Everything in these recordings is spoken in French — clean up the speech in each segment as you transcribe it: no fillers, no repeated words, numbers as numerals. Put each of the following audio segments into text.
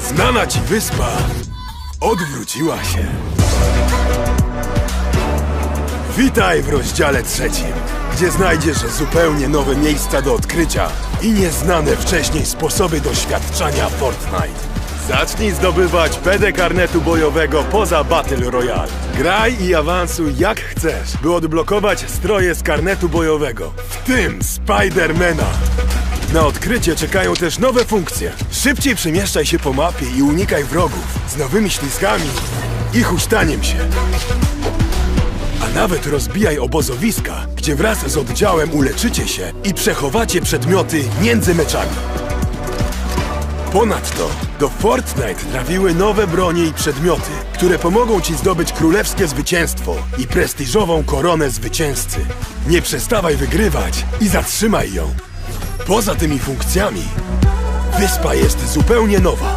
Znana ci wyspa odwróciła się. Witaj w rozdziale 3, gdzie znajdziesz zupełnie nowe miejsca do odkrycia i nieznane wcześniej sposoby doświadczania Fortnite. Zacznij zdobywać PD karnetu bojowego poza Battle Royale. Graj i awansuj jak chcesz, by odblokować stroje z karnetu bojowego, w tym Spidermana. Na odkrycie czekają też nowe funkcje. Szybciej przemieszczaj się po mapie i unikaj wrogów z nowymi ślizgami i huśtaniem się. A nawet rozbijaj obozowiska, gdzie wraz z oddziałem uleczycie się i przechowacie przedmioty między meczami. Ponadto do Fortnite trafiły nowe bronie i przedmioty, które pomogą ci zdobyć królewskie zwycięstwo i prestiżową koronę zwycięzcy. Nie przestawaj wygrywać i zatrzymaj ją. Poza tymi funkcjami, wyspa jest zupełnie nowa.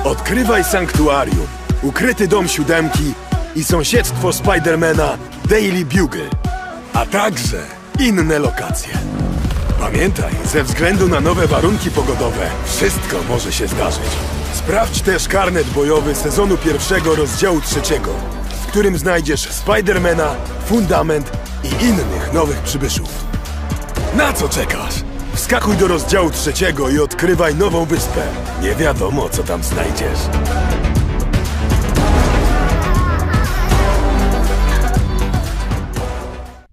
Odkrywaj sanktuarium, ukryty dom 7 i sąsiedztwo Spidermana Daily Bugle, a także inne lokacje. Pamiętaj, ze względu na nowe warunki pogodowe, wszystko może się zdarzyć. Sprawdź też karnet bojowy sezonu 1 rozdziału 3, w którym znajdziesz Spidermana, Fundament i innych nowych przybyszów. Na co czekasz? Wskakuj do rozdziału 3 i odkrywaj nową wyspę. Nie wiadomo, co tam znajdziesz.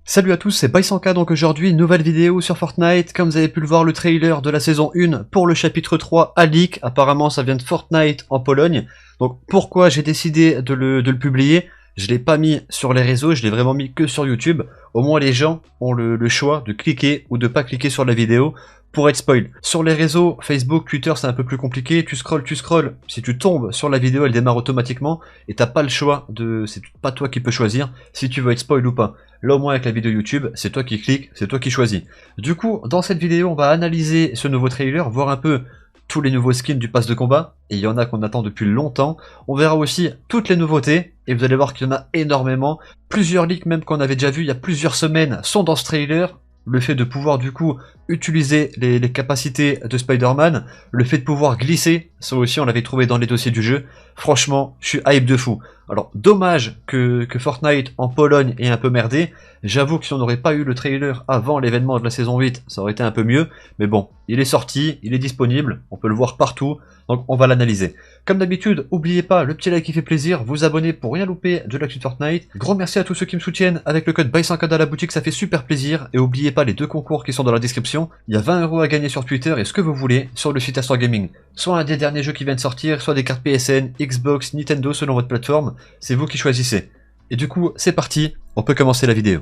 Salut à tous, c'est Bysanka, donc aujourd'hui nouvelle vidéo sur Fortnite. Comme vous avez pu le voir, le trailer de la saison 1 pour le chapitre 3 a leak. Apparemment ça vient de Fortnite en Pologne. Donc pourquoi j'ai décidé de le publier? Je l'ai pas mis sur les réseaux, je l'ai vraiment mis que sur YouTube. Au moins les gens ont le choix de cliquer ou de pas cliquer sur la vidéo pour être spoil. Sur les réseaux, Facebook, Twitter, c'est un peu plus compliqué. Tu scrolles. Si tu tombes sur la vidéo, elle démarre automatiquement et t'as pas le choix c'est pas toi qui peux choisir si tu veux être spoil ou pas. Là au moins avec la vidéo YouTube, c'est toi qui cliques, c'est toi qui choisis. Du coup, dans cette vidéo, on va analyser ce nouveau trailer, voir un peu tous les nouveaux skins du pass de combat, et il y en a qu'on attend depuis longtemps. On verra aussi toutes les nouveautés, et vous allez voir qu'il y en a énormément. Plusieurs leaks même qu'on avait déjà vu il y a plusieurs semaines sont dans ce trailer. Le fait de pouvoir du coup utiliser les capacités de Spider-Man, le fait de pouvoir glisser, ça aussi on l'avait trouvé dans les dossiers du jeu. Franchement, je suis hype de fou. Alors dommage que Fortnite en Pologne ait un peu merdé. J'avoue que si on n'aurait pas eu le trailer avant l'événement de la saison 8, ça aurait été un peu mieux. Mais bon, il est sorti, il est disponible, on peut le voir partout, donc on va l'analyser. Comme d'habitude, n'oubliez pas le petit like qui fait plaisir, vous abonner pour rien louper de l'actu de Fortnite. Gros merci à tous ceux qui me soutiennent avec le code Bysanka dans la boutique, ça fait super plaisir. Et n'oubliez pas les deux concours qui sont dans la description. Il y a 20 € à gagner sur Twitter et ce que vous voulez sur le site Astor Gaming. Soit un des derniers jeux qui viennent de sortir, soit des cartes PSN, Xbox, Nintendo selon votre plateforme. C'est vous qui choisissez. Et du coup, c'est parti, on peut commencer la vidéo.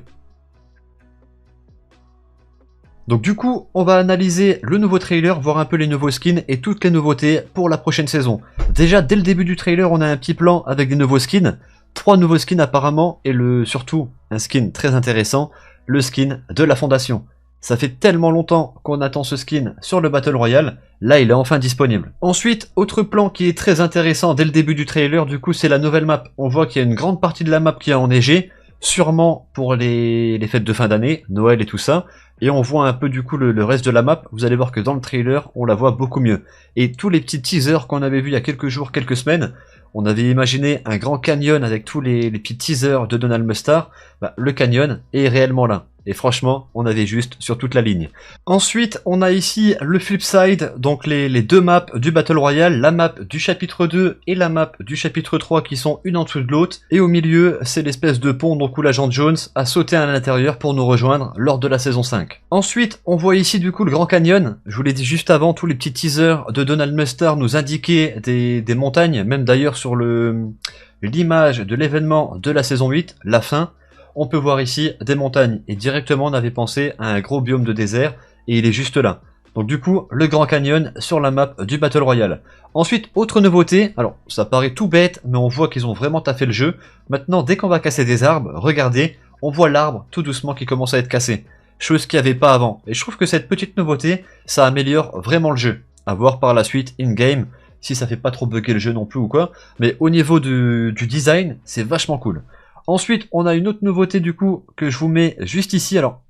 Donc du coup, on va analyser le nouveau trailer, voir un peu les nouveaux skins et toutes les nouveautés pour la prochaine saison. Déjà, dès le début du trailer, on a un petit plan avec des nouveaux skins. 3 nouveaux skins apparemment, et surtout, un skin très intéressant, le skin de la Fondation. Ça fait tellement longtemps qu'on attend ce skin sur le Battle Royale, là il est enfin disponible. Ensuite, autre plan qui est très intéressant dès le début du trailer, du coup c'est la nouvelle map. On voit qu'il y a une grande partie de la map qui a enneigé, sûrement pour les fêtes de fin d'année, Noël et tout ça. Et on voit un peu du coup le reste de la map, vous allez voir que dans le trailer, on la voit beaucoup mieux. Et tous les petits teasers qu'on avait vus il y a quelques jours, quelques semaines, on avait imaginé un grand canyon avec tous les petits teasers de Donald Mustard, bah, le canyon est réellement là. Et franchement, on avait juste sur toute la ligne. Ensuite, on a ici le Flipside, donc les deux maps du Battle Royale, la map du chapitre 2 et la map du chapitre 3 qui sont une en dessous de l'autre. Et au milieu, c'est l'espèce de pont donc où l'agent Jones a sauté à l'intérieur pour nous rejoindre lors de la saison 5. Ensuite, on voit ici du coup le Grand Canyon. Je vous l'ai dit juste avant, tous les petits teasers de Donald Mustard nous indiquaient des montagnes, même d'ailleurs sur l'image de l'événement de la saison 8, la fin. On peut voir ici des montagnes et directement on avait pensé à un gros biome de désert et il est juste là. Donc du coup, le Grand Canyon sur la map du Battle Royale. Ensuite, autre nouveauté, alors ça paraît tout bête, mais on voit qu'ils ont vraiment taffé le jeu. Maintenant, dès qu'on va casser des arbres, regardez, on voit l'arbre tout doucement qui commence à être cassé. Chose qu'il n'y avait pas avant. Et je trouve que cette petite nouveauté, ça améliore vraiment le jeu. À voir par la suite in-game, si ça fait pas trop bugger le jeu non plus ou quoi. Mais au niveau du design, c'est vachement cool. Ensuite, on a une autre nouveauté du coup que je vous mets juste ici. Alors,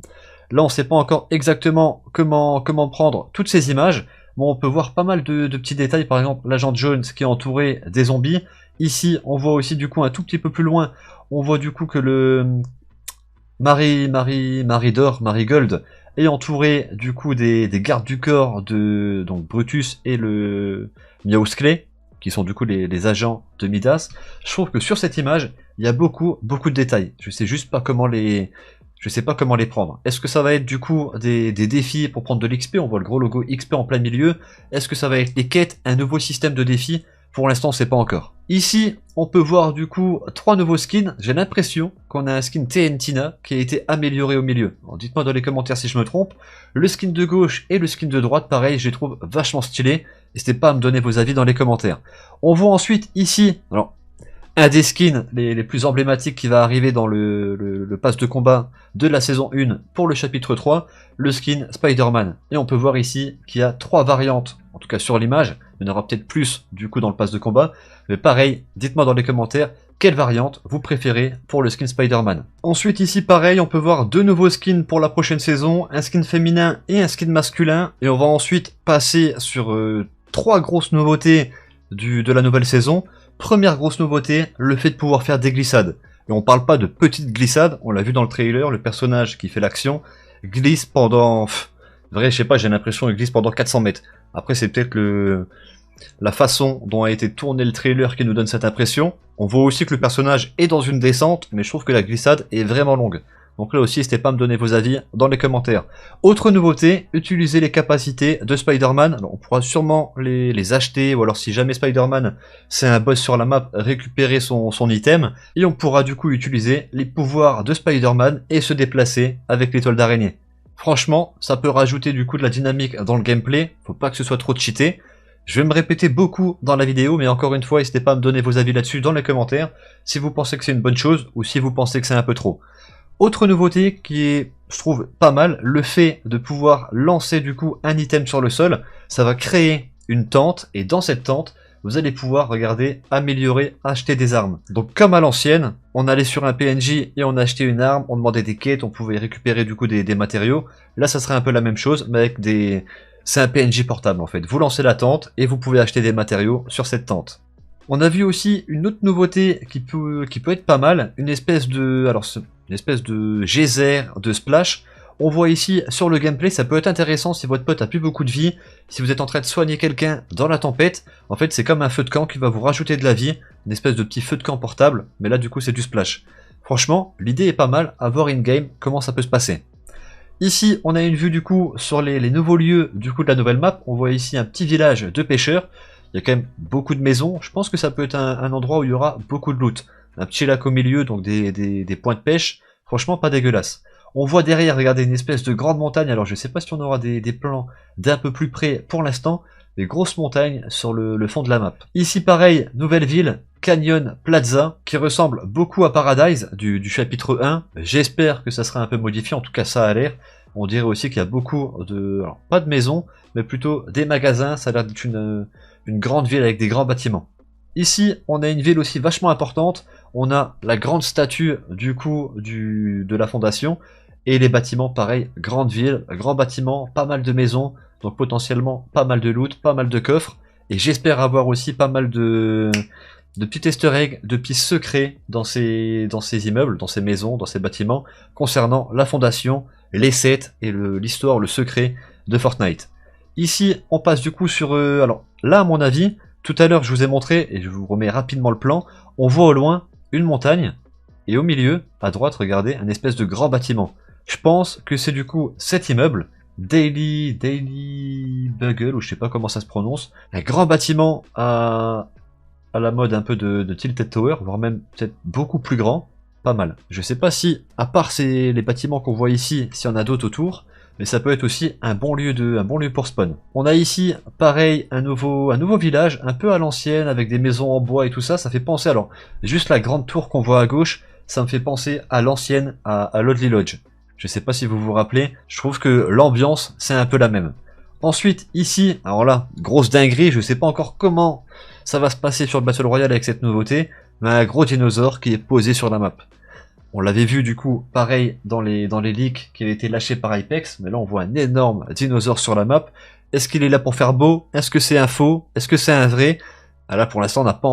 Là, on sait pas encore exactement comment prendre toutes ces images. Bon, on peut voir pas mal de petits détails, par exemple l'agent Jones qui est entouré des zombies. Ici, on voit aussi du coup un tout petit peu plus loin, on voit du coup que le Marigold est entouré du coup des gardes du corps de donc Brutus et le Miaus Clay, qui sont du coup les agents de Midas. Je trouve que sur cette image, il y a beaucoup de détails. Je sais juste pas comment les prendre. Est-ce que ça va être du coup des défis pour prendre de l'XP? On voit le gros logo XP en plein milieu. Est-ce que ça va être des quêtes, un nouveau système de défis? Pour l'instant, c'est pas encore. Ici, on peut voir du coup 3 nouveaux skins. J'ai l'impression qu'on a un skin TNTina qui a été amélioré au milieu. Dites-moi dans les commentaires si je me trompe. Le skin de gauche et le skin de droite, pareil, je les trouve vachement stylés. N'hésitez pas à me donner vos avis dans les commentaires. On voit ensuite ici, alors, un des skins les plus emblématiques qui va arriver dans le pass de combat de la saison 1 pour le chapitre 3, le skin Spider-Man. Et on peut voir ici qu'il y a 3 variantes, en tout cas sur l'image. Il y en aura peut-être plus du coup dans le pass de combat. Mais pareil, dites-moi dans les commentaires quelle variante vous préférez pour le skin Spider-Man. Ensuite ici pareil, on peut voir 2 nouveaux skins pour la prochaine saison, un skin féminin et un skin masculin. Et on va ensuite passer sur 3 grosses nouveautés de la nouvelle saison. Première grosse nouveauté, le fait de pouvoir faire des glissades. Et on parle pas de petites glissades, on l'a vu dans le trailer, le personnage qui fait l'action glisse pendant... vrai, je sais pas, j'ai l'impression qu'il glisse pendant 400 mètres. Après, c'est peut-être la façon dont a été tourné le trailer qui nous donne cette impression. On voit aussi que le personnage est dans une descente, mais je trouve que la glissade est vraiment longue. Donc là aussi, n'hésitez pas à me donner vos avis dans les commentaires. Autre nouveauté, utiliser les capacités de Spider-Man. On pourra sûrement les acheter, ou alors si jamais Spider-Man c'est un boss sur la map, récupérer son item. Et on pourra du coup utiliser les pouvoirs de Spider-Man et se déplacer avec l'étoile d'araignée. Franchement, ça peut rajouter du coup de la dynamique dans le gameplay, faut pas que ce soit trop cheaté. Je vais me répéter beaucoup dans la vidéo, mais encore une fois, n'hésitez pas à me donner vos avis là-dessus dans les commentaires, si vous pensez que c'est une bonne chose, ou si vous pensez que c'est un peu trop. Autre nouveauté qui est, je trouve, pas mal, le fait de pouvoir lancer du coup un item sur le sol, ça va créer une tente, et dans cette tente, vous allez pouvoir, regardez, améliorer, acheter des armes. Donc comme à l'ancienne, on allait sur un PNJ et on achetait une arme, on demandait des quêtes, on pouvait récupérer du coup des matériaux. Là ça serait un peu la même chose, mais avec des... c'est un PNJ portable en fait. Vous lancez la tente et vous pouvez acheter des matériaux sur cette tente. On a vu aussi une autre nouveauté qui peut être pas mal, une espèce de... alors une espèce de geyser, de splash. On voit ici sur le gameplay, ça peut être intéressant si votre pote a plus beaucoup de vie, si vous êtes en train de soigner quelqu'un dans la tempête. En fait c'est comme un feu de camp qui va vous rajouter de la vie, une espèce de petit feu de camp portable, mais là du coup c'est du splash. Franchement l'idée est pas mal, à voir in-game comment ça peut se passer. Ici on a une vue du coup sur les nouveaux lieux du coup de la nouvelle map. On voit ici un petit village de pêcheurs, il y a quand même beaucoup de maisons, je pense que ça peut être un endroit où il y aura beaucoup de loot. Un petit lac au milieu, donc des points de pêche, franchement pas dégueulasse. On voit derrière, regardez, une espèce de grande montagne, alors je sais pas si on aura des plans d'un peu plus près pour l'instant, des grosses montagnes sur le fond de la map. Ici pareil, nouvelle ville, Canyon Plaza, qui ressemble beaucoup à Paradise du chapitre 1. J'espère que ça sera un peu modifié, en tout cas ça a l'air. On dirait aussi qu'il y a beaucoup de... alors pas de maisons, mais plutôt des magasins, ça a l'air d'être une grande ville avec des grands bâtiments. Ici, on a une ville aussi vachement importante, on a la grande statue du coup de la fondation, et les bâtiments pareil, grande ville, grand bâtiment, pas mal de maisons, donc potentiellement pas mal de loot, pas mal de coffres, et j'espère avoir aussi pas mal de petits easter eggs, de petits secrets dans ces immeubles, dans ces maisons, dans ces bâtiments, concernant la fondation, les sets et l'histoire, le secret de Fortnite. Ici, on passe du coup sur... alors là, à mon avis, tout à l'heure, je vous ai montré, et je vous remets rapidement le plan, on voit au loin une montagne, et au milieu, à droite, regardez, un espèce de grand bâtiment. Je pense que c'est du coup cet immeuble, Daily Bugle, ou je sais pas comment ça se prononce, un grand bâtiment à la mode un peu de Tilted Tower, voire même peut-être beaucoup plus grand, pas mal. Je sais pas si, à part les bâtiments qu'on voit ici, s'il y en a d'autres autour, mais ça peut être aussi un bon lieu pour spawn. On a ici, pareil, un nouveau village, un peu à l'ancienne, avec des maisons en bois et tout ça, ça fait penser, alors, juste la grande tour qu'on voit à gauche, ça me fait penser à l'ancienne, à Lodley Lodge. Je sais pas si vous vous rappelez, je trouve que l'ambiance, c'est un peu la même. Ensuite, ici, alors là, grosse dinguerie, je sais pas encore comment ça va se passer sur le Battle Royale avec cette nouveauté, mais un gros dinosaure qui est posé sur la map. On l'avait vu du coup, pareil, dans les leaks qui avaient été lâchés par Apex, mais là on voit un énorme dinosaure sur la map. Est-ce qu'il est là pour faire beau? Est-ce que c'est un faux? Est-ce que c'est un vrai? Ah là pour l'instant on n'a pas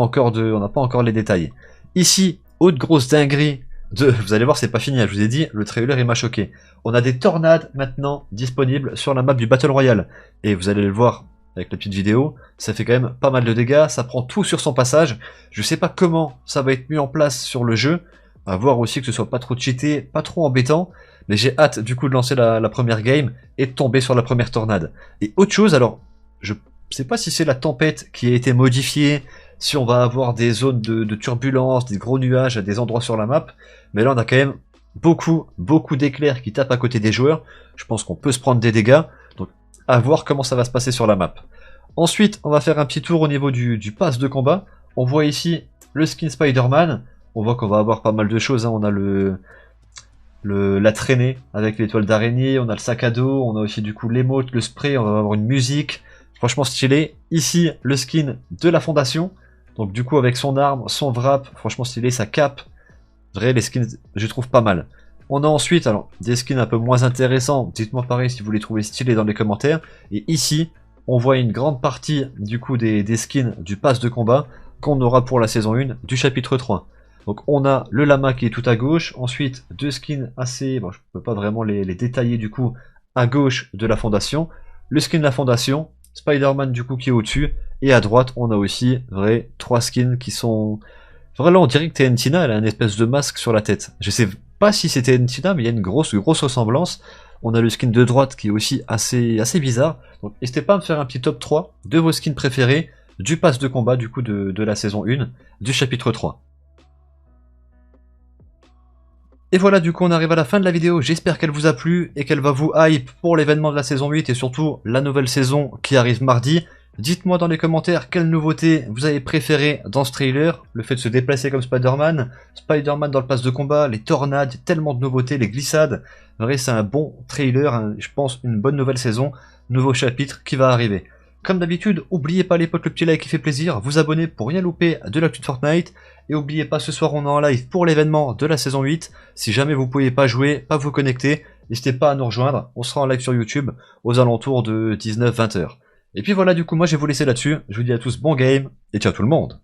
encore les détails. Ici, autre grosse dinguerie vous allez voir c'est pas fini, je vous ai dit, le trailer il m'a choqué. On a des tornades maintenant disponibles sur la map du Battle Royale. Et vous allez le voir avec la petite vidéo, ça fait quand même pas mal de dégâts, ça prend tout sur son passage. Je sais pas comment ça va être mis en place sur le jeu, à voir aussi que ce soit pas trop cheaté, pas trop embêtant, mais j'ai hâte du coup de lancer la première game et de tomber sur la première tornade. Et autre chose, alors, je sais pas si c'est la tempête qui a été modifiée, si on va avoir des zones de turbulence, des gros nuages à des endroits sur la map, mais là on a quand même beaucoup d'éclairs qui tapent à côté des joueurs, je pense qu'on peut se prendre des dégâts, donc à voir comment ça va se passer sur la map. Ensuite, on va faire un petit tour au niveau du pass de combat. On voit ici le skin Spider-Man. On voit qu'on va avoir pas mal de choses. Hein. On a la traînée avec l'étoile d'araignée. On a le sac à dos. On a aussi du coup l'émote, le spray. On va avoir une musique. Franchement stylé. Ici, le skin de la fondation. Donc du coup, avec son arme, son wrap. Franchement stylé. Sa cape. Vrai, les skins, je trouve pas mal. On a ensuite, alors, des skins un peu moins intéressants. Dites-moi pareil si vous les trouvez stylés dans les commentaires. Et ici, on voit une grande partie du coup des skins du pass de combat qu'on aura pour la saison 1 du chapitre 3. Donc on a le lama qui est tout à gauche, ensuite deux skins assez, bon je peux pas vraiment les détailler du coup, à gauche de la fondation, le skin de la fondation, Spider-Man du coup qui est au-dessus, et à droite on a aussi, vrai, trois skins qui sont... Vraiment on dirait que TNTina elle a une espèce de masque sur la tête. Je sais pas si c'est TNTina mais il y a une grosse ressemblance. On a le skin de droite qui est aussi assez bizarre. Donc n'hésitez pas à me faire un petit top 3 de vos skins préférés du pass de combat du coup de la saison 1 du chapitre 3. Et voilà, du coup on arrive à la fin de la vidéo, j'espère qu'elle vous a plu et qu'elle va vous hype pour l'événement de la saison 8 et surtout la nouvelle saison qui arrive mardi. Dites-moi dans les commentaires quelle nouveauté vous avez préféré dans ce trailer, le fait de se déplacer comme Spider-Man, Spider-Man dans le pass de combat, les tornades, tellement de nouveautés, les glissades. En vrai c'est un bon trailer, je pense une bonne nouvelle saison, nouveau chapitre qui va arriver. Comme d'habitude, n'oubliez pas les potes le petit like qui fait plaisir, vous abonner pour rien louper de l'actu de Fortnite, et n'oubliez pas ce soir on est en live pour l'événement de la saison 8, si jamais vous ne pouvez pas jouer, pas vous connecter, n'hésitez pas à nous rejoindre, on sera en live sur YouTube aux alentours de 19-20h. Et puis voilà, du coup moi je vais vous laisser là-dessus, je vous dis à tous bon game, et ciao tout le monde.